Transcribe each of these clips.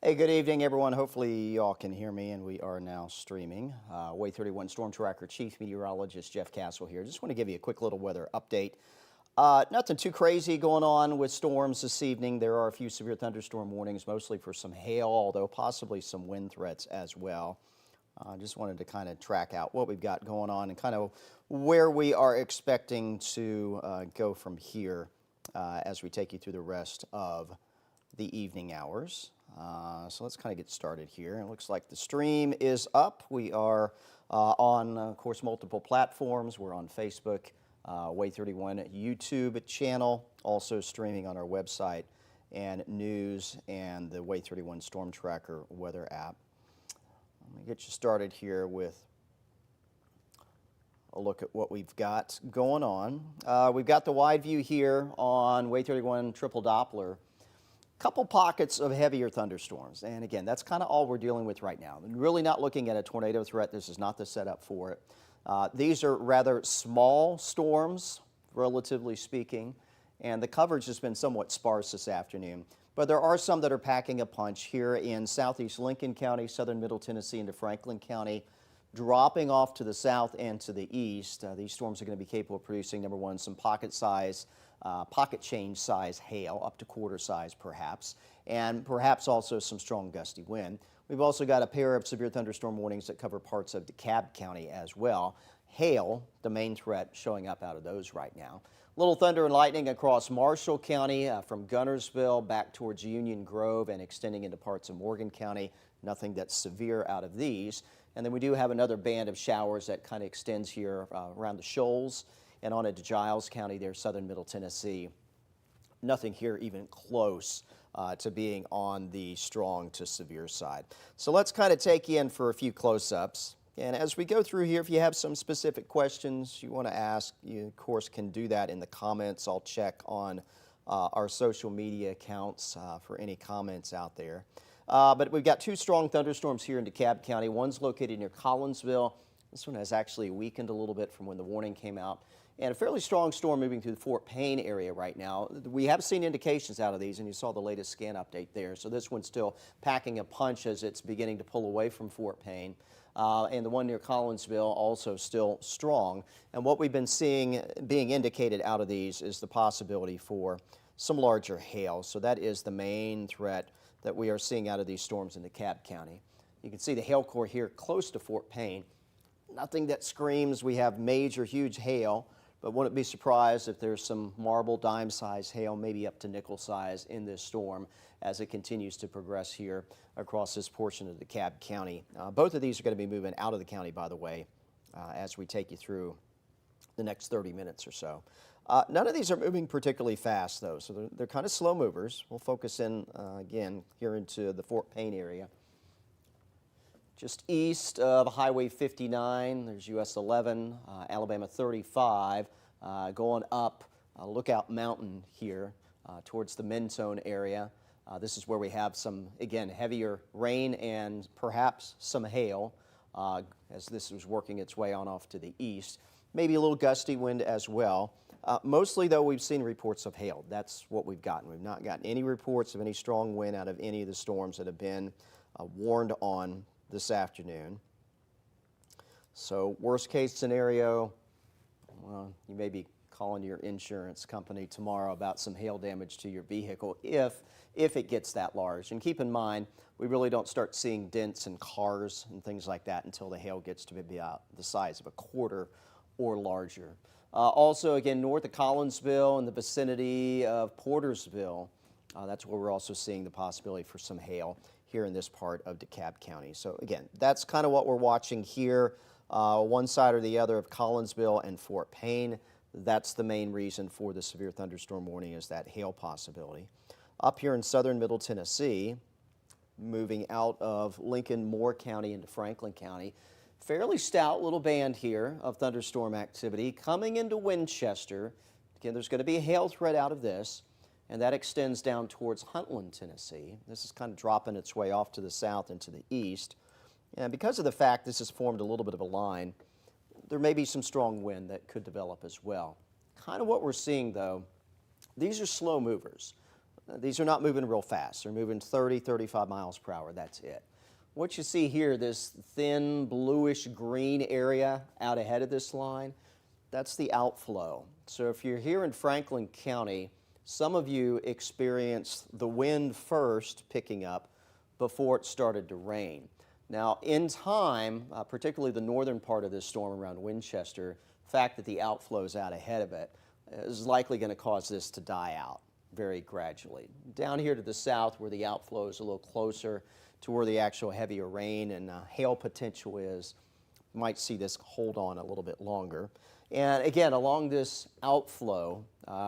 Hey, good evening, everyone. Hopefully, y'all can hear me, and we are now streaming. Way 31 Storm Tracker Chief Meteorologist Jeff Castle here. Just want to give you a quick little weather update. Nothing too crazy going on with storms this evening. There are a few severe thunderstorm warnings, mostly for some hail, although possibly some wind threats as well. Just wanted to kind of track out what we've got going on and kind of where we are expecting to go from here as we take you through the rest of the evening hours. So let's kind of get started here. It looks like the stream is up. We are on, of course, multiple platforms. We're on Facebook, Way 31 YouTube channel, also streaming on our website and news and the Way 31 Storm Tracker weather app. Let me get you started here with a look at what we've got going on. We've got the wide view here on Way 31 Triple Doppler. Couple pockets of heavier thunderstorms, and again, that's kind of all we're dealing with right now. Really not looking at a tornado threat. This is not the setup for it. These are rather small storms, relatively speaking, and the coverage has been somewhat sparse this afternoon. But there are some that are packing a punch here in southeast Lincoln County, southern Middle Tennessee into Franklin County, dropping off to the south and to the east. These storms are going to be capable of producing, number one, some pocket change size hail, up to quarter size perhaps, and perhaps also some strong gusty wind. We've also got a pair of severe thunderstorm warnings that cover parts of DeKalb County as well. Hail, the main threat, showing up out of those right now. Little thunder and lightning across Marshall County from Gunnersville back towards Union Grove and extending into parts of Morgan County. Nothing that's severe out of these. And then we do have another band of showers that kind of extends here around the Shoals and on into Giles County there, southern Middle Tennessee. Nothing here even close to being on the strong to severe side. So let's kind of take you in for a few close-ups. And as we go through here, if you have some specific questions you want to ask, you of course can do that in the comments. I'll check on our social media accounts for any comments out there. But we've got two strong thunderstorms here in DeKalb County. One's located near Collinsville. This one has actually weakened a little bit from when the warning came out. And a fairly strong storm moving through the Fort Payne area right now. We have seen indications out of these, and you saw the latest scan update there. So this one's still packing a punch as it's beginning to pull away from Fort Payne. And the one near Collinsville also still strong. And what we've been seeing being indicated out of these is the possibility for some larger hail. So that is the main threat that we are seeing out of these storms in DeKalb County. You can see the hail core here close to Fort Payne. Nothing that screams we have major, huge hail. But wouldn't be surprised if there's some marble dime size hail, maybe up to nickel size in this storm as it continues to progress here across this portion of DeKalb County. Both of these are going to be moving out of the county, by the way, as we take you through the next 30 minutes or so. None of these are moving particularly fast, though, so they're kind of slow movers. We'll focus in, again, here into the Fort Payne area. Just east of Highway 59, there's US 11, Alabama 35, going up Lookout Mountain here towards the Mentone area. This is where we have some, again, heavier rain and perhaps some hail as this is working its way on off to the east. Maybe a little gusty wind as well. Mostly, though, we've seen reports of hail. That's what we've gotten. We've not gotten any reports of any strong wind out of any of the storms that have been warned on this afternoon. So worst case scenario, well, you may be calling your insurance company tomorrow about some hail damage to your vehicle if it gets that large. And keep in mind, we really don't start seeing dents in cars and things like that until the hail gets to maybe the size of a quarter or larger. Also, again, north of Collinsville in the vicinity of Portersville, that's where we're also seeing the possibility for some hail here in this part of DeKalb County. So again, that's kind of what we're watching here, one side or the other of Collinsville and Fort Payne. That's the main reason for the severe thunderstorm warning, is that hail possibility. Up here in southern Middle Tennessee, moving out of Lincoln Moore County into Franklin County, fairly stout little band here of thunderstorm activity coming into Winchester. Again, there's going to be a hail threat out of this, and that extends down towards Huntland, Tennessee. This is kind of dropping its way off to the south and to the east. And because of the fact this has formed a little bit of a line, there may be some strong wind that could develop as well. Kind of what we're seeing, though, these are slow movers. These are not moving real fast. They're moving 30, 35 miles per hour. That's it. What you see here, this thin bluish green area out ahead of this line, that's the outflow. So if you're here in Franklin County, some of you experienced the wind first picking up before it started to rain. Now, in time, particularly the northern part of this storm around Winchester, the fact that the outflow is out ahead of it is likely going to cause this to die out very gradually. Down here to the south, where the outflow is a little closer to where the actual heavier rain and hail potential is, you might see this hold on a little bit longer. And again, along this outflow,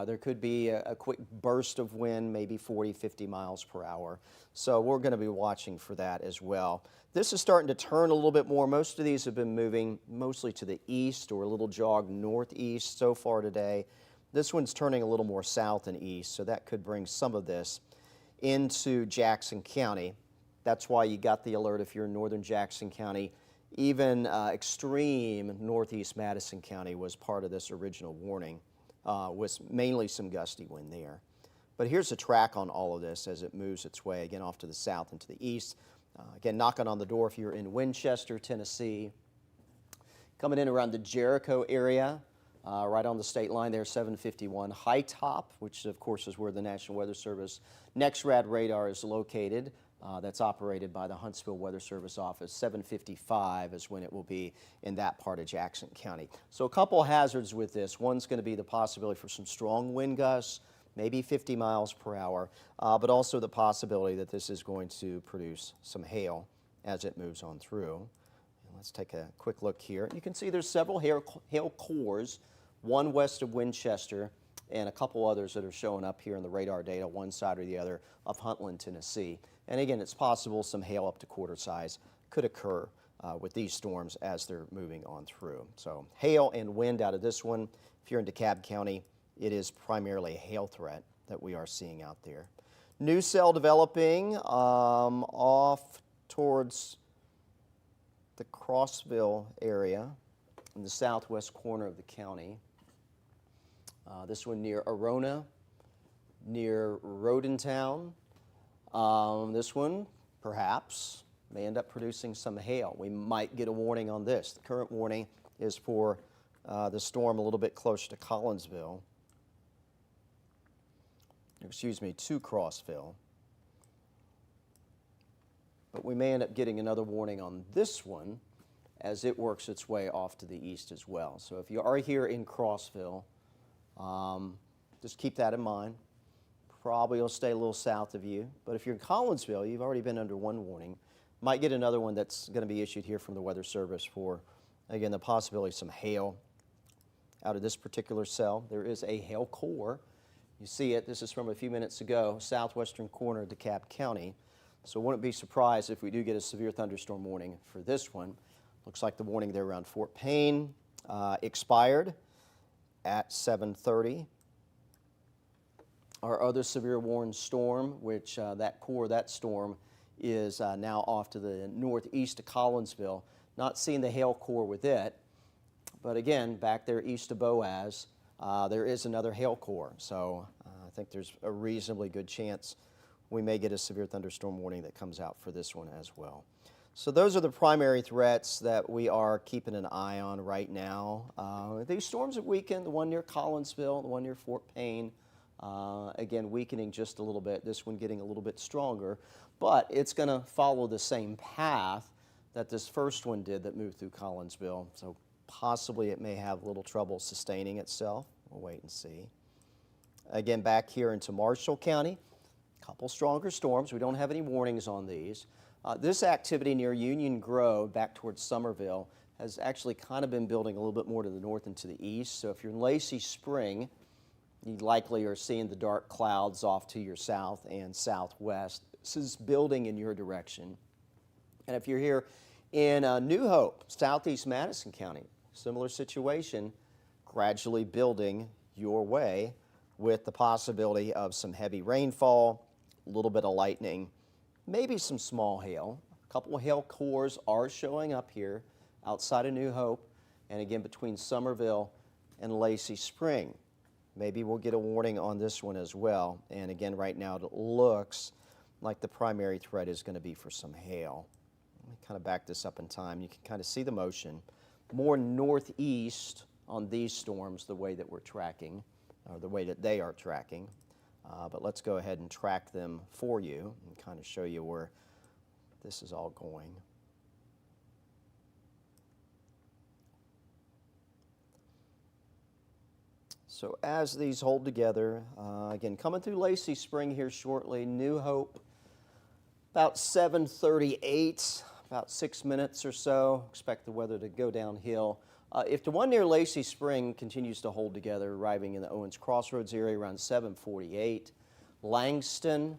there could be a quick burst of wind, maybe 40, 50 miles per hour. So we're going to be watching for that as well. This is starting to turn a little bit more. Most of these have been moving mostly to the east or a little jog northeast so far today. This one's turning a little more south and east, so that could bring some of this into Jackson County. That's why you got the alert if you're in northern Jackson County. Even extreme northeast Madison County was part of this original warning, with mainly some gusty wind there. But here's a track on all of this as it moves its way, again, off to the south and to the east. Again, knocking on the door if you're in Winchester, Tennessee. Coming in around the Jericho area, right on the state line there, 751 High Top, which of course is where the National Weather Service NEXRAD radar is located. That's operated by the Huntsville Weather Service office. 755 is when it will be in that part of Jackson County. So a couple hazards with this. One's going to be the possibility for some strong wind gusts, maybe 50 miles per hour, but also the possibility that this is going to produce some hail as it moves on through. And let's take a quick look here. You can see there's several hail cores, one west of Winchester and a couple others that are showing up here in the radar data, one side or the other of Huntland, Tennessee. And again, it's possible some hail up to quarter size could occur with these storms as they're moving on through. So hail and wind out of this one. If you're in DeKalb County, it is primarily a hail threat that we are seeing out there. New cell developing off towards the Crossville area in the southwest corner of the county. This one near Arona, near Rodentown. This one, perhaps, may end up producing some hail. We might get a warning on this. The current warning is for the storm a little bit closer to Collinsville. Excuse me, to Crossville. But we may end up getting another warning on this one as it works its way off to the east as well. So if you are here in Crossville, just keep that in mind. Probably will stay a little south of you. But if you're in Collinsville, you've already been under one warning. Might get another one that's going to be issued here from the Weather Service for, again, the possibility of some hail out of this particular cell. There is a hail core. You see it. This is from a few minutes ago, southwestern corner of DeKalb County. So wouldn't be surprised if we do get a severe thunderstorm warning for this one. Looks like the warning there around Fort Payne expired at 7:30. Our other severe warned storm, which that core, that storm, is now off to the northeast of Collinsville. Not seeing the hail core with it, but again, back there east of Boaz, there is another hail core. So I think there's a reasonably good chance we may get a severe thunderstorm warning that comes out for this one as well. So those are the primary threats that we are keeping an eye on right now. These storms have weakened, the one near Collinsville, the one near Fort Payne, again, weakening just a little bit, this one getting a little bit stronger, but it's going to follow the same path that this first one did that moved through Collinsville, so possibly it may have a little trouble sustaining itself. We'll wait and see. Again, back here into Marshall County, a couple stronger storms. We don't have any warnings on these. This activity near Union Grove, back towards Summerville, has actually kind of been building a little bit more to the north and to the east. So if you're in Lacey Spring, you likely are seeing the dark clouds off to your south and southwest. This is building in your direction. And if you're here in New Hope, southeast Madison County, similar situation, gradually building your way with the possibility of some heavy rainfall, a little bit of lightning, maybe some small hail. A couple of hail cores are showing up here outside of New Hope and again between Summerville and Lacey Spring. Maybe we'll get a warning on this one as well. And again, right now it looks like the primary threat is going to be for some hail. Let me kind of back this up in time. You can kind of see the motion. More northeast on these storms, the way that we're tracking, or the way that they are tracking. But let's go ahead and track them for you and kind of show you where this is all going. So as these hold together, again, coming through Lacey Spring here shortly, New Hope, about 7:38, about 6 minutes or so. Expect the weather to go downhill. If the one near Lacey Spring continues to hold together, arriving in the Owens Crossroads area around 7:48, Langston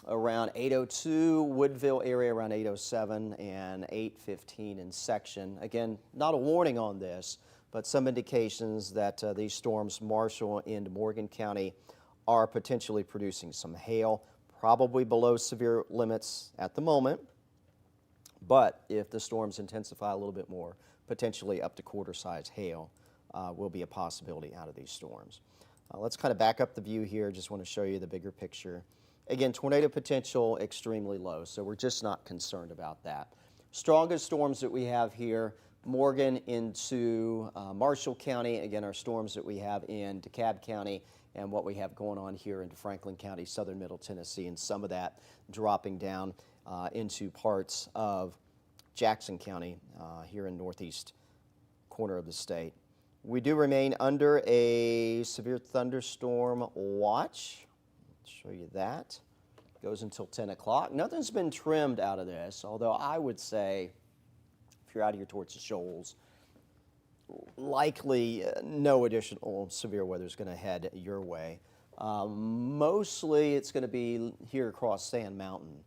around 8:02, Woodville area around 8:07, and 8:15 in section. Again, not a warning on this, but some indications that these storms, Marshall into Morgan County, are potentially producing some hail, probably below severe limits at the moment. But if the storms intensify a little bit more, potentially up to quarter-size hail will be a possibility out of these storms. Let's kind of back up the view here. Just want to show you the bigger picture. Again, tornado potential extremely low, so we're just not concerned about that. Strongest storms that we have here, Morgan into Marshall County. Again, our storms that we have in DeKalb County and what we have going on here into Franklin County, southern middle Tennessee, and some of that dropping down into parts of Jackson County here in northeast corner of the state. We do remain under a severe thunderstorm watch. I'll show you that. Goes until 10 o'clock. Nothing's been trimmed out of this, although I would say if you're out here towards the shoals, likely no additional severe weather is going to head your way. Mostly it's going to be here across Sand Mountain,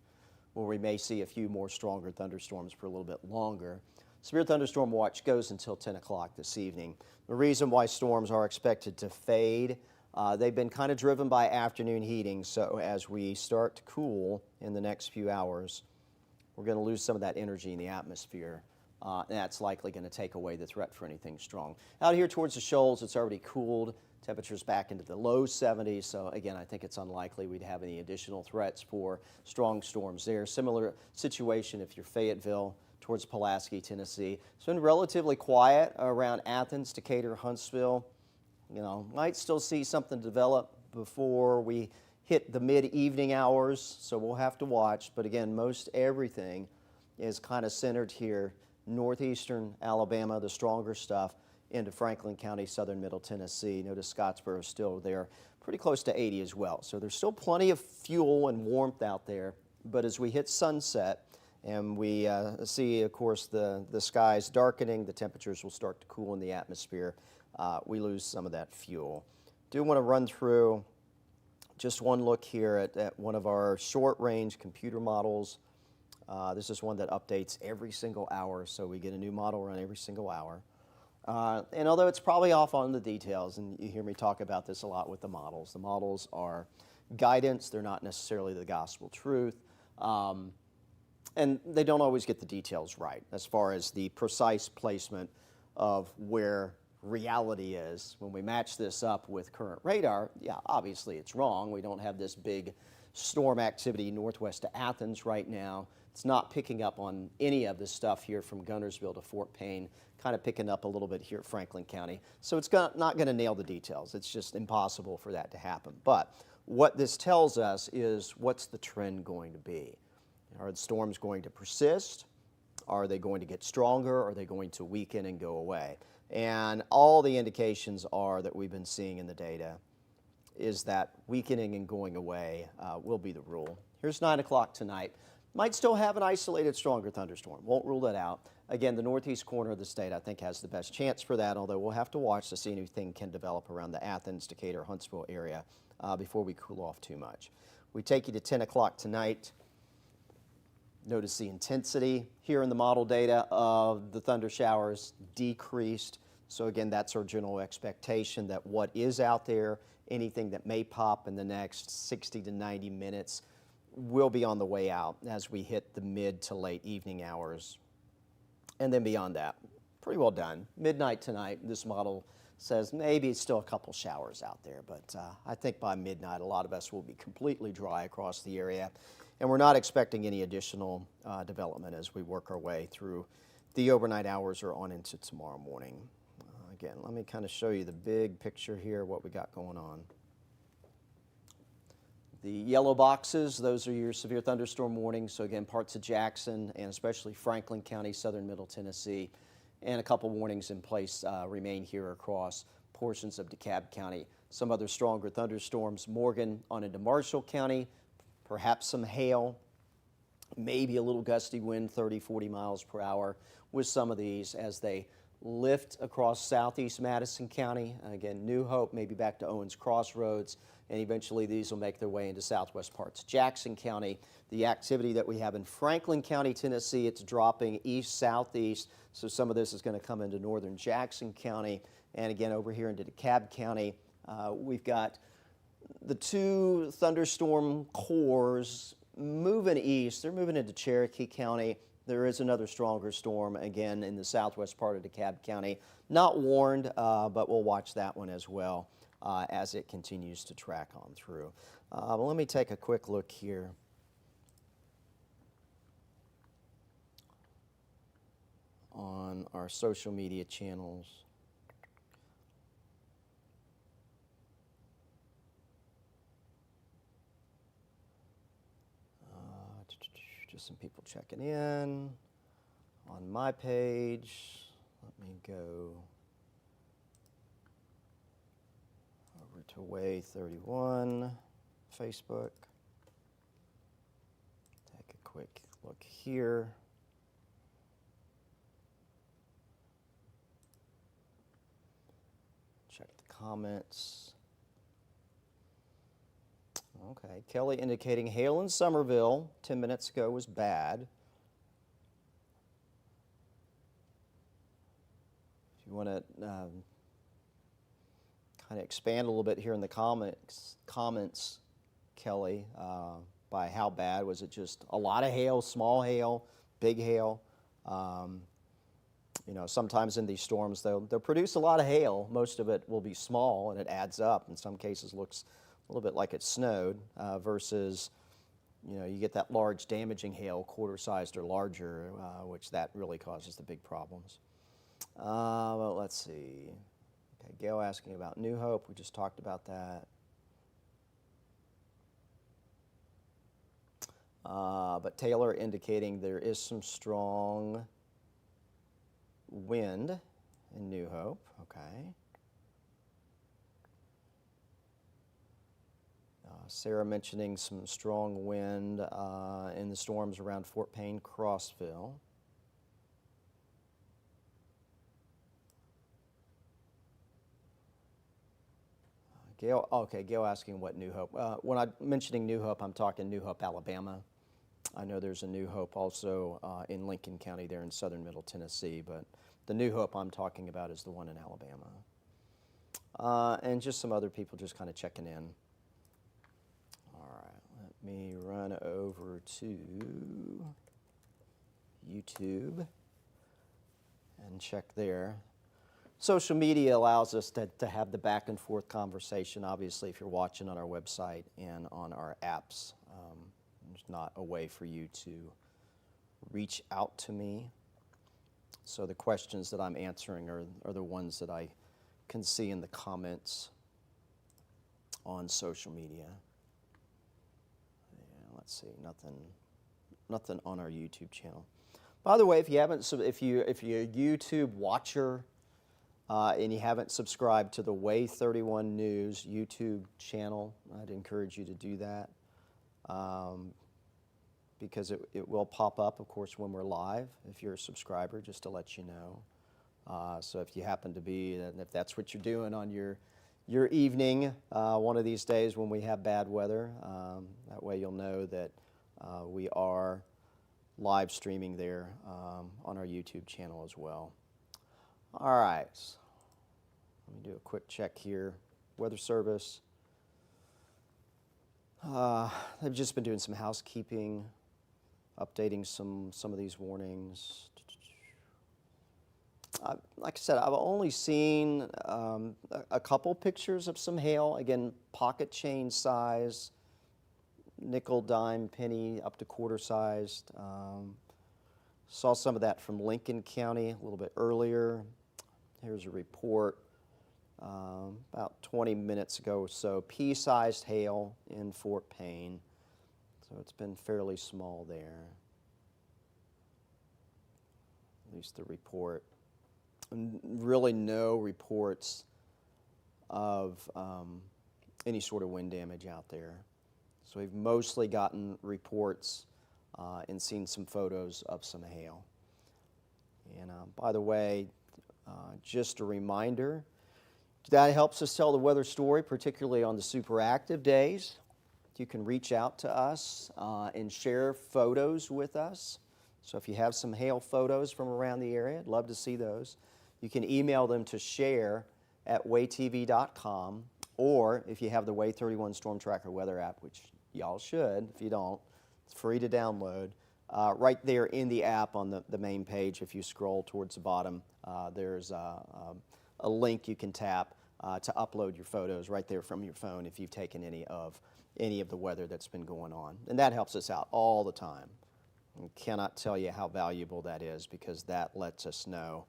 where we may see a few more stronger thunderstorms for a little bit longer. Severe thunderstorm watch goes until 10 o'clock this evening. The reason why storms are expected to fade, they've been kind of driven by afternoon heating, so as we start to cool in the next few hours, we're going to lose some of that energy in the atmosphere. And that's likely going to take away the threat for anything strong. Out here towards the shoals, it's already cooled. Temperatures back into the low 70s, so again, I think it's unlikely we'd have any additional threats for strong storms there. Similar situation if you're Fayetteville towards Pulaski, Tennessee. It's been relatively quiet around Athens, Decatur, Huntsville. You know, might still see something develop before we hit the mid-evening hours, so we'll have to watch. But again, most everything is kind of centered here, northeastern Alabama, the stronger stuff, into Franklin County, southern middle Tennessee. Notice Scottsboro is still there, pretty close to 80 as well. So there's still plenty of fuel and warmth out there. But as we hit sunset and we see, of course, the skies darkening, the temperatures will start to cool in the atmosphere. We lose some of that fuel. Do want to run through just one look here at one of our short-range computer models. This is one that updates every single hour, so we get a new model run every single hour. And although it's probably off on the details, and you hear me talk about this a lot with the models are guidance, they're not necessarily the gospel truth, and they don't always get the details right as far as the precise placement of where reality is. When we match this up with current radar, yeah, obviously it's wrong. We don't have this big storm activity northwest of Athens right now. It's not picking up on any of this stuff here from Guntersville to Fort Payne, kind of picking up a little bit here at Franklin County. So it's not going to nail the details. It's just impossible for that to happen. But what this tells us is what's the trend going to be? Are the storms going to persist? Are they going to get stronger? Are they going to weaken and go away? And all the indications are that we've been seeing in the data is that weakening and going away will be the rule. Here's 9 o'clock tonight. Might still have an isolated stronger thunderstorm. Won't rule that out. Again, the northeast corner of the state, I think, has the best chance for that, although we'll have to watch to see anything can develop around the Athens, Decatur, Huntsville area before we cool off too much. We take you to 10 o'clock tonight. Notice the intensity here in the model data of the thunder showers decreased. So again, that's our general expectation that what is out there, anything that may pop in the next 60 to 90 minutes, will be on the way out as we hit the mid to late evening hours. And then beyond that, pretty well done. Midnight tonight, this model says maybe it's still a couple showers out there, but I think by midnight a lot of us will be completely dry across the area, and we're not expecting any additional development as we work our way through the overnight hours or on into tomorrow morning. Again, let me kind of show you the big picture here, what we got going on. The yellow boxes, those are your severe thunderstorm warnings. So again, parts of Jackson and especially Franklin County, southern middle Tennessee, and a couple warnings in place remain here across portions of DeKalb County. Some other stronger thunderstorms, Morgan on into Marshall County, perhaps some hail, maybe a little gusty wind, 30, 40 miles per hour with some of these as they lift across southeast Madison County. Again, New Hope, maybe back to Owens Crossroads, and eventually these will make their way into southwest parts of Jackson County. The activity that we have in Franklin County, Tennessee, it's dropping east-southeast, so some of this is going to come into northern Jackson County. And again, over here into DeKalb County, we've got the two thunderstorm cores moving east. They're moving into Cherokee County. There is another stronger storm, again, in the southwest part of DeKalb County. Not warned, but we'll watch that one as well as it continues to track on through. But let me take a quick look here. On our social media channels. Just some people checking in on my page. Let me go over to Way 31 Facebook. Take a quick look here. Check the comments. Okay, Kelly indicating hail in Somerville 10 minutes ago was bad. If you want to kind of expand a little bit here in the comments, Kelly, by how bad. Was it just a lot of hail, small hail, big hail? You know, sometimes in these storms, they'll produce a lot of hail. Most of it will be small, and it adds up. In some cases, looks a little bit like it snowed versus, you know, you get that large damaging hail, quarter-sized or larger, which that really causes the big problems. Well, let's see. Okay, Gail asking about New Hope. We just talked about that. But Taylor indicating there is some strong wind in New Hope. Okay. Sarah mentioning some strong wind in the storms around Fort Payne, Crossville. Gail, okay, Gail asking what New Hope. When I'm mentioning New Hope, I'm talking New Hope, Alabama. I know there's a New Hope also in Lincoln County there in southern middle Tennessee, but the New Hope I'm talking about is the one in Alabama. And just some other people just kind of checking in. Let me run over to YouTube and check there. Social media allows us to have the back and forth conversation, obviously, if you're watching on our website and on our apps. There's not a way for you to reach out to me. So the questions that I'm answering are the ones that I can see in the comments on social media. Let's see, nothing on our YouTube channel. By the way, if you're a YouTube watcher and you haven't subscribed to the Way 31 News YouTube channel, I'd encourage you to do that because it will pop up, of course, when we're live. If you're a subscriber, just to let you know. So if you happen to be, and if that's what you're doing on your evening one of these days when we have bad weather. That way you'll know that we are live streaming there on our YouTube channel as well. All right, let me do a quick check here. Weather Service. They've just been doing some housekeeping, updating some of these warnings. Like I said, I've only seen a couple pictures of some hail. Again, pocket change size, nickel, dime, penny, up to quarter sized. Saw some of that from Lincoln County a little bit earlier. Here's a report about 20 minutes ago or so. Pea-sized hail in Fort Payne. So it's been fairly small there. At least the report. And really no reports of any sort of wind damage out there. So we've mostly gotten reports and seen some photos of some hail. And by the way, just a reminder, that helps us tell the weather story, particularly on the super active days. You can reach out to us and share photos with us. So if you have some hail photos from around the area, I'd love to see those. You can email them to share@waytv.com, or if you have the Way 31 Storm Tracker weather app, which y'all should, if you don't, it's free to download. Right there in the app on the main page, if you scroll towards the bottom, there's a link you can tap to upload your photos right there from your phone if you've taken any of the weather that's been going on. And that helps us out all the time. I cannot tell you how valuable that is, because that lets us know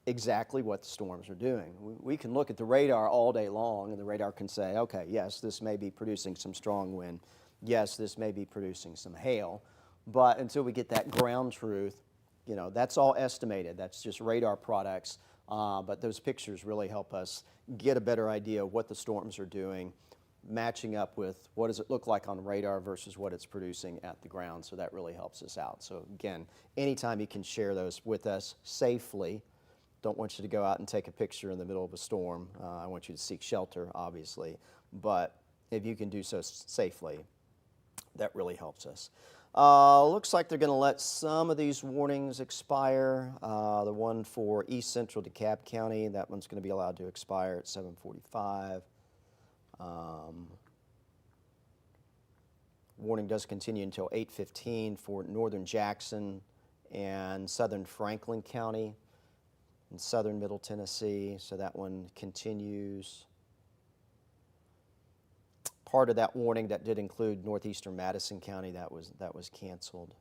exactly what the storms are doing. We can look at the radar all day long, and the radar can say, okay, yes, this may be producing some strong wind. Yes, this may be producing some hail. But until we get that ground truth, you know, that's all estimated. That's just radar products. But those pictures really help us get a better idea of what the storms are doing, matching up with what does it look like on radar versus what it's producing at the ground. So that really helps us out. So again, anytime you can share those with us safely. Don't want you to go out and take a picture in the middle of a storm. I want you to seek shelter, obviously. But if you can do so safely, that really helps us. Looks like they're going to let some of these warnings expire. The one for East Central DeKalb County, that one's going to be allowed to expire at 7:45. Warning does continue until 8:15 for northern Jackson and southern Franklin County in southern Middle Tennessee, so that one continues. Part of that warning that did include northeastern Madison County, that was canceled.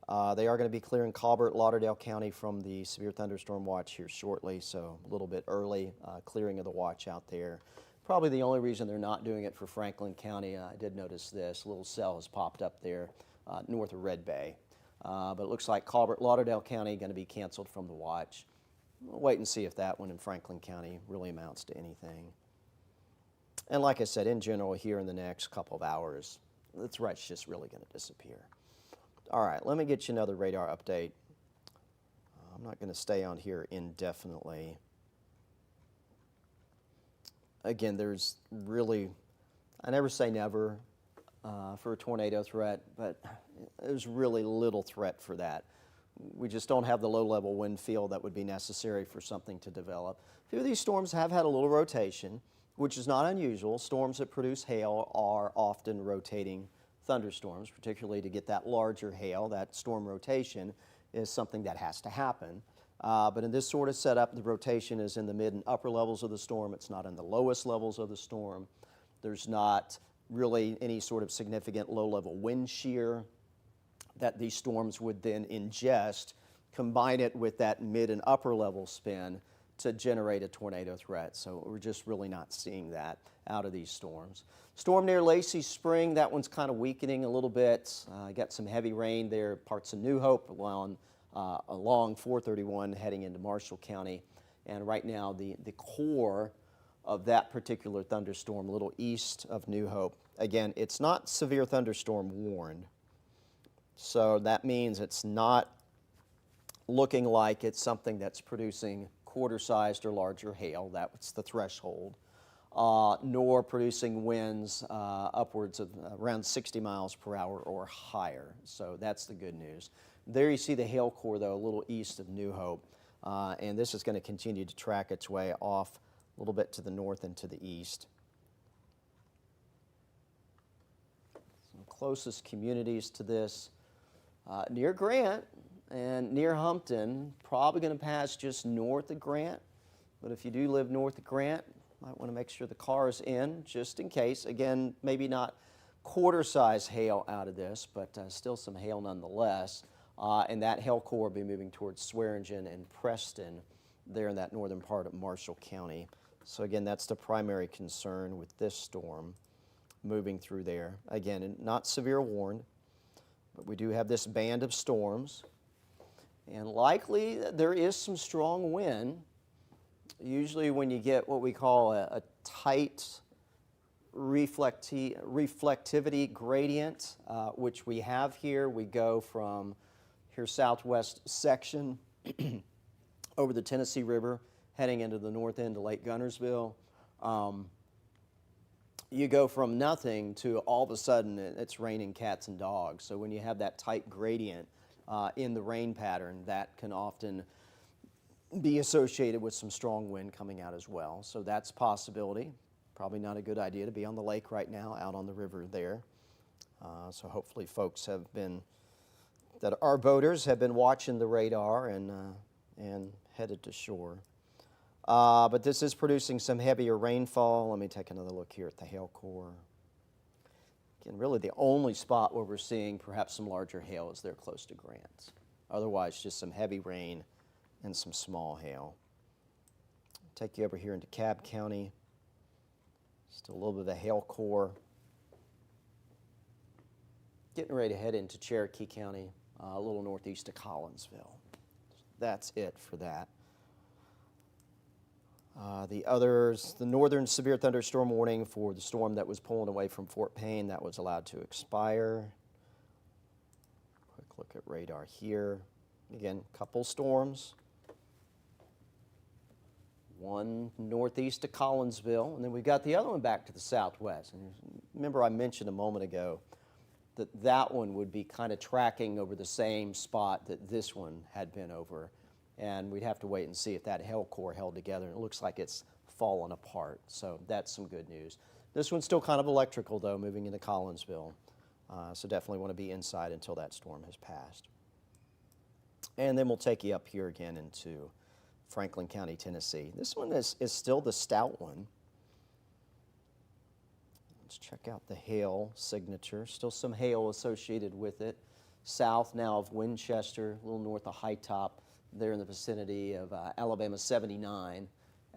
They are going to be clearing Colbert, Lauderdale County from the severe thunderstorm watch here shortly, so a little bit early clearing of the watch out there. Probably the only reason they're not doing it for Franklin County, I did notice this, a little cell has popped up there north of Red Bay. But it looks like Colbert, Lauderdale County going to be canceled from the watch. We'll wait and see if that one in Franklin County really amounts to anything. And like I said, in general, here in the next couple of hours, the threat's just really going to disappear. All right, let me get you another radar update. I'm not going to stay on here indefinitely. Again, there's really, I never say never for a tornado threat, but there's really little threat for that. We just don't have the low-level wind field that would be necessary for something to develop. A few of these storms have had a little rotation, which is not unusual. Storms that produce hail are often rotating thunderstorms, particularly to get that larger hail. That storm rotation is something that has to happen. But in this sort of setup, the rotation is in the mid and upper levels of the storm. It's not in the lowest levels of the storm. There's not really any sort of significant low-level wind shear that these storms would then ingest, combine it with that mid and upper level spin to generate a tornado threat. So we're just really not seeing that out of these storms. Storm near Lacey Spring, that one's kind of weakening a little bit. Got some heavy rain there, parts of New Hope along 431 heading into Marshall County. And right now the core of that particular thunderstorm, a little east of New Hope. Again, it's not severe thunderstorm warned. So that means it's not looking like it's something that's producing quarter-sized or larger hail. That's the threshold. Nor producing winds upwards of around 60 miles per hour or higher. So that's the good news. There you see the hail core, though, a little east of New Hope. And this is going to continue to track its way off a little bit to the north and to the east. Some closest communities to this. Near Grant, and near Humpton, probably going to pass just north of Grant. But if you do live north of Grant, might want to make sure the car is in just in case. Again, maybe not quarter-size hail out of this, but still some hail nonetheless. And that hail core will be moving towards Swearingen and Preston there in that northern part of Marshall County. So again, that's the primary concern with this storm moving through there. Again, not severe warned, but we do have this band of storms. And likely there is some strong wind. Usually when you get what we call a tight reflectivity gradient, which we have here, we go from here southwest section over the Tennessee River, heading into the north end of Lake Gunnersville. You go from nothing to all of a sudden it's raining cats and dogs. So when you have that tight gradient in the rain pattern, that can often be associated with some strong wind coming out as well. So that's a possibility. Probably not a good idea to be on the lake right now, out on the river there. So hopefully folks have been, that our boaters have been watching the radar and headed to shore. But this is producing some heavier rainfall. Let me take another look here at the hail core. Again, really the only spot where we're seeing perhaps some larger hail is there close to Grant. Otherwise, just some heavy rain and some small hail. Take you over here into DeKalb County. Still a little bit of a hail core. Getting ready to head into Cherokee County, a little northeast of Collinsville. That's it for that. The others, the northern severe thunderstorm warning for the storm that was pulling away from Fort Payne, that was allowed to expire. Quick look at radar here. Again, couple storms. One northeast of Collinsville, and then we've got the other one back to the southwest. And remember I mentioned a moment ago that that one would be kind of tracking over the same spot that this one had been over. And we'd have to wait and see if that hail core held together. And it looks like it's fallen apart, so that's some good news. This one's still kind of electrical, though, moving into Collinsville. So definitely want to be inside until that storm has passed. And then we'll take you up here again into Franklin County, Tennessee. This one is still the stout one. Let's check out the hail signature. Still some hail associated with it. South now of Winchester, a little north of High Top, there in the vicinity of Alabama 79.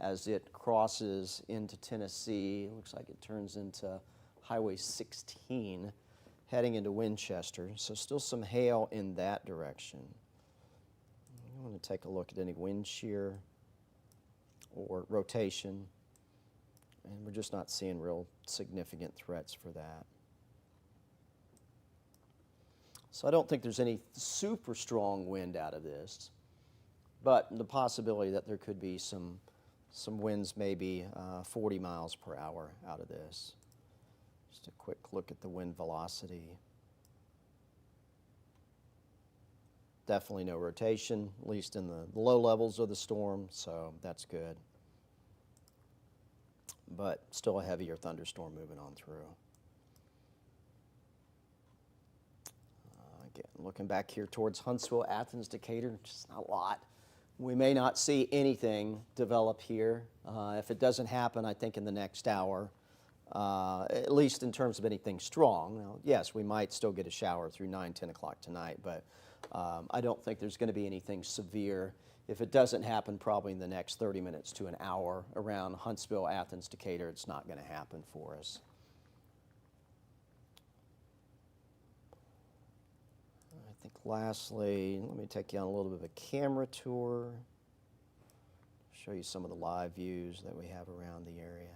As it crosses into Tennessee, it looks like it turns into Highway 16, heading into Winchester. So still some hail in that direction. I want to take a look at any wind shear or rotation, and we're just not seeing real significant threats for that. So I don't think there's any super strong wind out of this, but the possibility that there could be some winds, maybe 40 miles per hour out of this. Just a quick look at the wind velocity. Definitely no rotation, at least in the low levels of the storm, so that's good. But still a heavier thunderstorm moving on through. Again, looking back here towards Huntsville, Athens, Decatur, just not a lot. We may not see anything develop here. If it doesn't happen, I think in the next hour, at least in terms of anything strong. Now, yes, we might still get a shower through 9, 10 o'clock tonight, but I don't think there's going to be anything severe. If it doesn't happen, probably in the next 30 minutes to an hour around Huntsville, Athens, Decatur, it's not going to happen for us. I think lastly, let me take you on a little bit of a camera tour, show you some of the live views that we have around the area.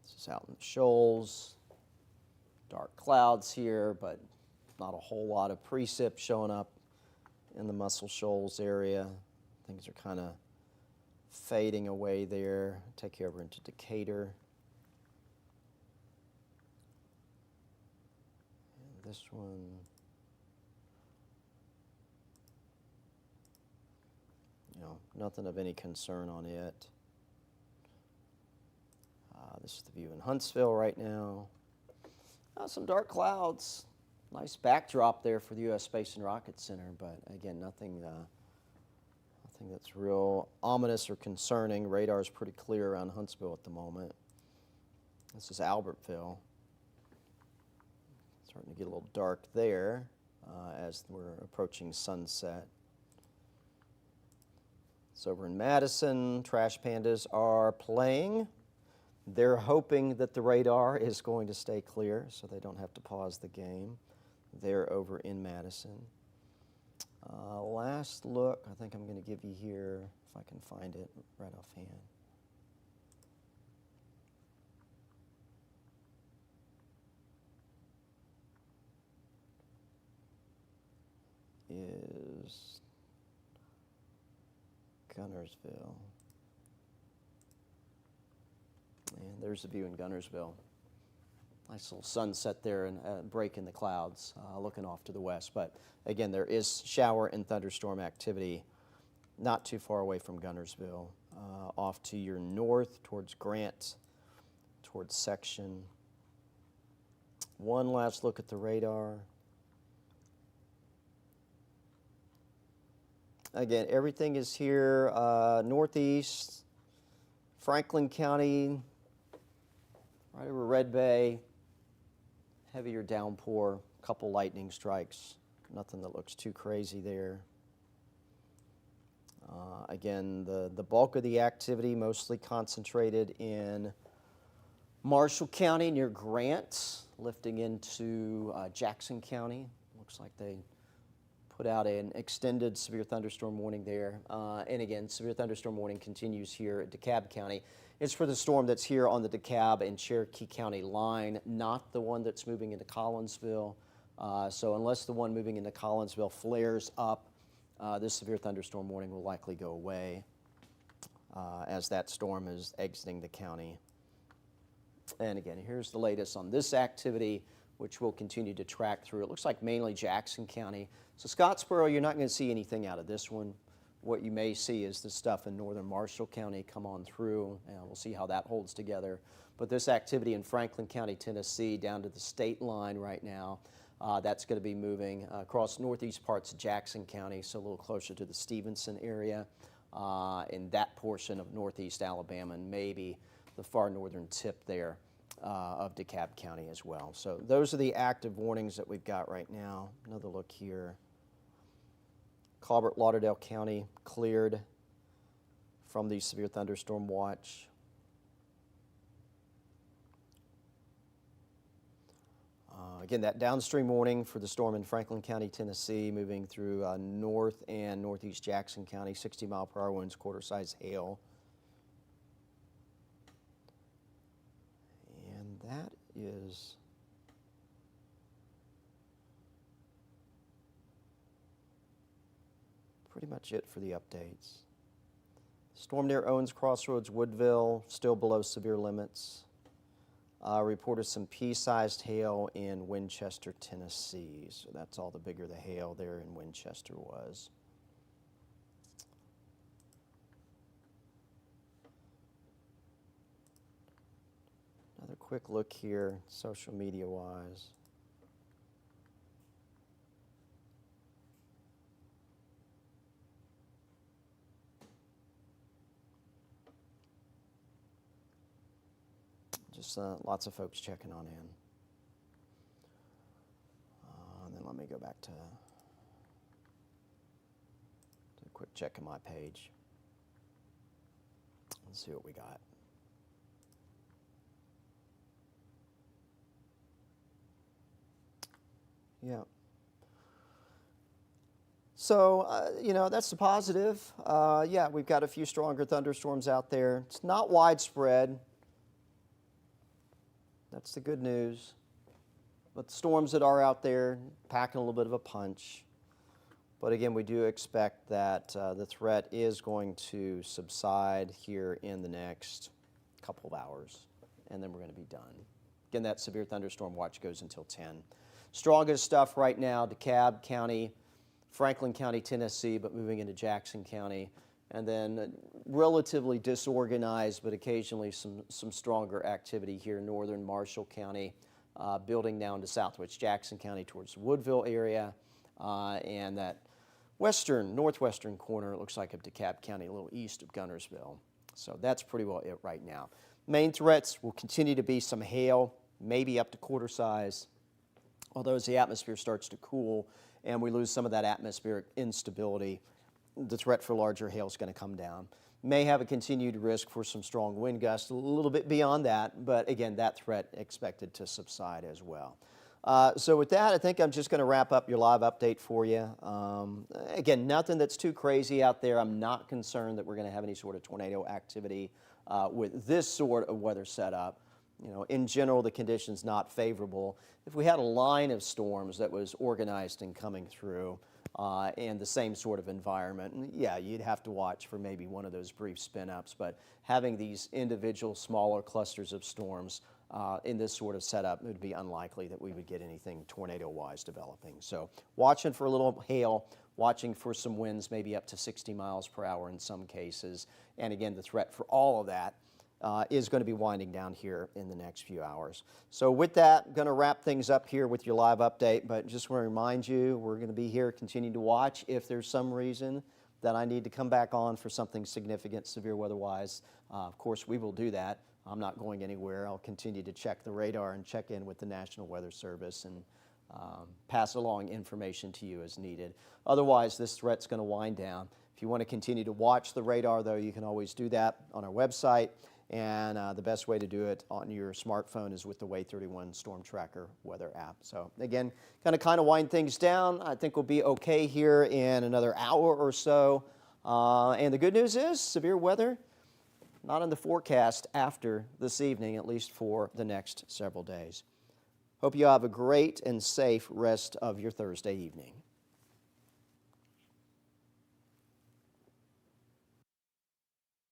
This is out in the shoals, dark clouds here, but not a whole lot of precip showing up in the Muscle Shoals area. Things are kind of fading away there. Take you over into Decatur. And this one, nothing of any concern on it. The This is the view in Huntsville right now. Some dark clouds. Nice backdrop there for the U.S. Space and Rocket Center, but again, nothing that's real ominous or concerning. Radar is pretty clear around Huntsville at the moment. This is Albertville. Starting to get a little dark there as we're approaching sunset. So over in Madison, Trash Pandas are playing. They're hoping that the radar is going to stay clear so they don't have to pause the game. They're over in Madison. Last look, I think I'm going to give you here, if I can find it right offhand. Is Gunnersville. And there's the view in Gunnersville. Nice little sunset there and a break in the clouds looking off to the west. But again, there is shower and thunderstorm activity not too far away from Gunnersville. Off to your north towards Grant, towards Section. One last look at the radar. Again, everything is here northeast, Franklin County, right over Red Bay, heavier downpour, couple lightning strikes, nothing that looks too crazy there. Again, the bulk of the activity mostly concentrated in Marshall County near Grant, lifting into Jackson County. Looks like they put out an extended severe thunderstorm warning there. And again, severe thunderstorm warning continues here at DeKalb County. It's for the storm that's here on the DeKalb and Cherokee County line, not the one that's moving into Collinsville. So unless the one moving into Collinsville flares up, this severe thunderstorm warning will likely go away as that storm is exiting the county. And again, here's the latest on this activity, which we'll continue to track through. It looks like mainly Jackson County. So Scottsboro, you're not going to see anything out of this one. What you may see is the stuff in northern Marshall County come on through, and we'll see how that holds together. But this activity in Franklin County, Tennessee, down to the state line right now, that's going to be moving across northeast parts of Jackson County, so a little closer to the Stevenson area, in that portion of northeast Alabama, and maybe the far northern tip there of DeKalb County as well. So those are the active warnings that we've got right now. Another look here. Colbert, Lauderdale County cleared from the severe thunderstorm watch. Again, that downstream warning for the storm in Franklin County, Tennessee, moving through north and northeast Jackson County, 60-mile-per-hour winds, quarter-size hail. And that is pretty much it for the updates. Storm near Owens Crossroads, Woodville, still below severe limits. Reported some pea-sized hail in Winchester, Tennessee. So that's all the bigger the hail there in Winchester was. Another quick look here, social media-wise. Just lots of folks checking on in. And then let me go back to a quick check of my page. Let's see what we got. Yeah. So, you know, that's the positive. Yeah, we've got a few stronger thunderstorms out there. It's not widespread. That's the good news. But the storms that are out there, packing a little bit of a punch. But again, we do expect that the threat is going to subside here in the next couple of hours, and then we're going to be done. Again, that severe thunderstorm watch goes until 10. Strongest stuff right now, DeKalb County, Franklin County, Tennessee, but moving into Jackson County. and then relatively disorganized, but occasionally some stronger activity here in northern Marshall County, building down to southwest Jackson County towards the Woodville area, and that northwestern corner, it looks like, of DeKalb County, a little east of Guntersville. So that's pretty well it right now. Main threats will continue to be some hail, maybe up to quarter size, although as the atmosphere starts to cool and we lose some of that atmospheric instability, the threat for larger hail is going to come down. May have a continued risk for some strong wind gusts a little bit beyond that, but again, that threat expected to subside as well. So with that, I think I'm just going to wrap up your live update for you. Again, nothing that's too crazy out there. I'm not concerned that we're going to have any sort of tornado activity with this sort of weather setup. You know, in general, the conditions not favorable. If we had a line of storms that was organized and coming through and the same sort of environment, yeah, you'd have to watch for maybe one of those brief spin-ups. But having these individual smaller clusters of storms in this sort of setup, it would be unlikely that we would get anything tornado-wise developing. So watching for a little hail, watching for some winds maybe up to 60 miles per hour in some cases. And again, the threat for all of that is going to be winding down here in the next few hours. So with that, I'm going to wrap things up here with your live update, but just want to remind you, we're going to be here, continue to watch. If there's some reason that I need to come back on for something significant, severe weather-wise, of course, we will do that. I'm not going anywhere. I'll continue to check the radar and check in with the National Weather Service and pass along information to you as needed. Otherwise, this threat's going to wind down. If you want to continue to watch the radar, though, you can always do that on our website. And the best way to do it on your smartphone is with the Way 31 Storm Tracker weather app. So again, kind of wind things down. I think we'll be okay here in another hour or so. And the good news is severe weather not in the forecast after this evening, at least for the next several days. Hope you have a great and safe rest of your Thursday evening.